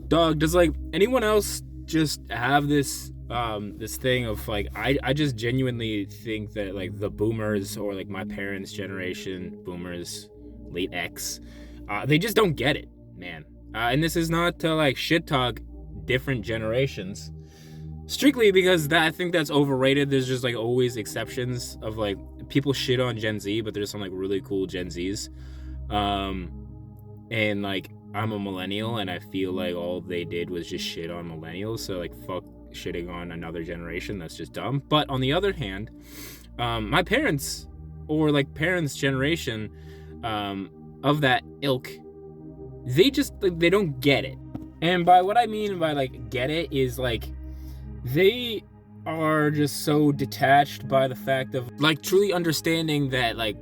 Dog, does like anyone else just have this this thing of like I just genuinely think that like the boomers or like my parents' generation, boomers, late X, they just don't get it, man. And this is not to like shit talk different generations, strictly because I think that's overrated. There's just like always exceptions of like people shit on Gen Z, but there's some like really cool Gen Zs. And like I'm a millennial and I feel like all they did was just shit on millennials, so like fuck shitting on another generation. That's just dumb. But on the other hand, my parents or like parents' generation of that ilk, they just like, they don't get it. And by what I mean by like get it is like they are just so detached by the fact of like truly understanding that like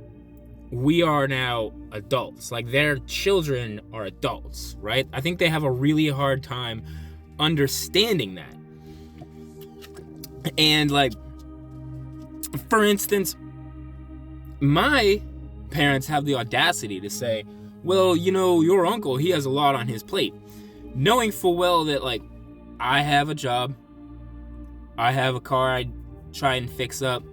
we are now adults, like their children are adults, right? I think they have a really hard time understanding that. And like, for instance, my parents have the audacity to say, well, you know, your uncle, he has a lot on his plate, knowing full well that like I have a job, I have a car I try and fix up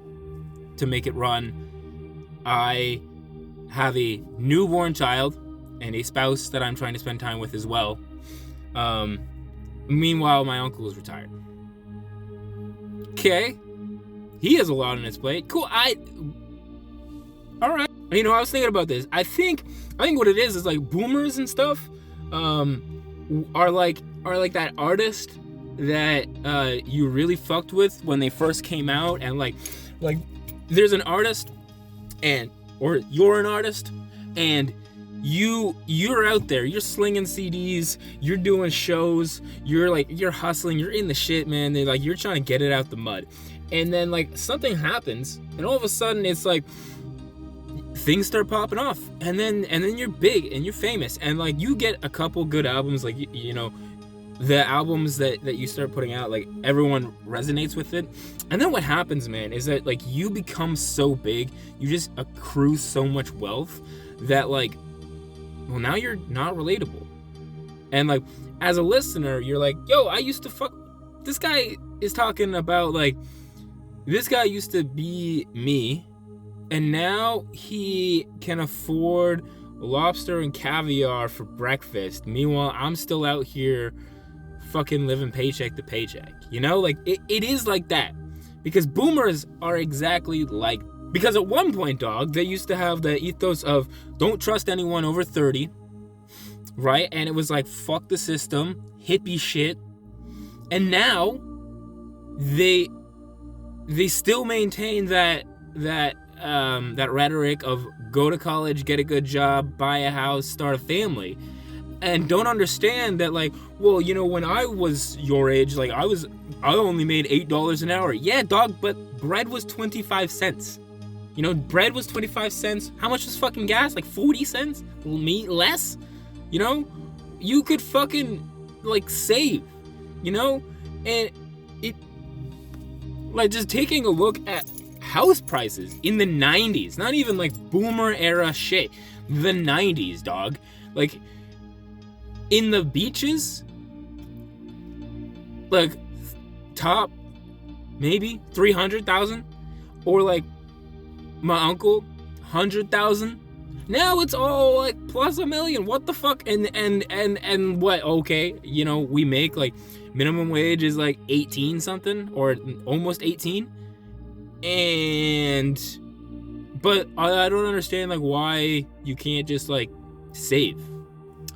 to make it run, I have a newborn child and a spouse that I'm trying to spend time with as well. Meanwhile, my uncle is retired. Okay, he has a lot on his plate. Cool. All right. You know, I was thinking about this. I think what it is like boomers and stuff are like that artist that you really fucked with when they first came out, and like there's an artist or you're an artist and you're out there, you're slinging CDs, you're doing shows, you're hustling, you're in the shit, man. They like you're trying to get it out the mud, and then like something happens, and all of a sudden it's like things start popping off, and then you're big and you're famous, and like you get a couple good albums, like you know, the albums that you start putting out, like everyone resonates with it. And then what happens, man, is that like you become so big, you just accrue so much wealth that like, well, now you're not relatable. And like as a listener, you're like, yo, I used to fuck, this guy is talking about like, this guy used to be me, and now he can afford lobster and caviar for breakfast. Meanwhile, I'm still out here fucking living paycheck to paycheck. You know, like it is like that. Because boomers are exactly like, because at one point, dog, they used to have the ethos of don't trust anyone over 30, right? And it was like, fuck the system, hippie shit. And now they still maintain that rhetoric of go to college, get a good job, buy a house, start a family, and don't understand that like, well, you know, when I was your age, like I only made $8 an hour. Yeah, dog, but bread was 25 cents. You know, bread was 25 cents. How much was fucking gas? Like 40 cents? Meat less? You know? You could fucking like save, you know? And it, like, just taking a look at house prices in the 90s, not even like boomer era shit, the 90s, dog. Like in the beaches, like top maybe 300,000, or like my uncle 100,000. Now it's all like plus $1 million. What the fuck? And what? Okay, you know, we make like minimum wage is like 18 something or almost 18, but I don't understand like why you can't just like save.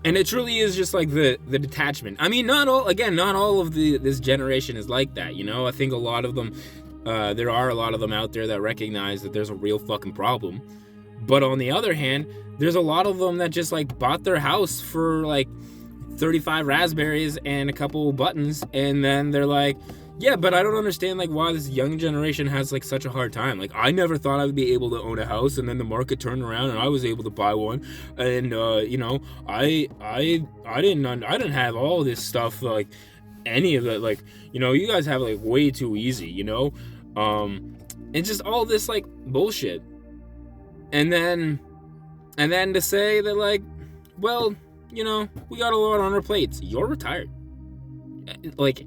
And it truly is just like the detachment. I mean, not all of this generation is like that, you know? I think a lot of them, there are a lot of them out there that recognize that there's a real fucking problem. But on the other hand, there's a lot of them that just like bought their house for like 35 raspberries and a couple buttons, and then they're like, yeah, but I don't understand like why this young generation has like such a hard time. Like I never thought I would be able to own a house, and then the market turned around and I was able to buy one. And you know, I didn't have all this stuff, like any of it. Like, you know, you guys have like way too easy, you know, and just all this like bullshit. And then to say that like, well, you know, we got a lot on our plates. You're retired. like,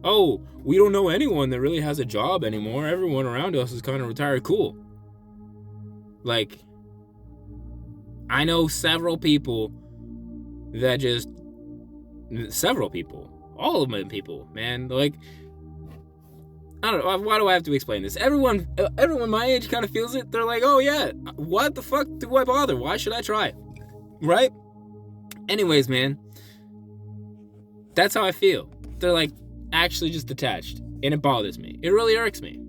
oh, we don't know anyone that really has a job anymore. Everyone around us is kind of retired. Cool. Like, I know several people that just, all of them people, man. Like, I don't know, why do I have to explain this? Everyone my age kind of feels it. They're like, oh yeah, what the fuck do I bother? Why should I try? Right? Anyways, man, that's how I feel. They're like actually just detached, and it bothers me. It really irks me.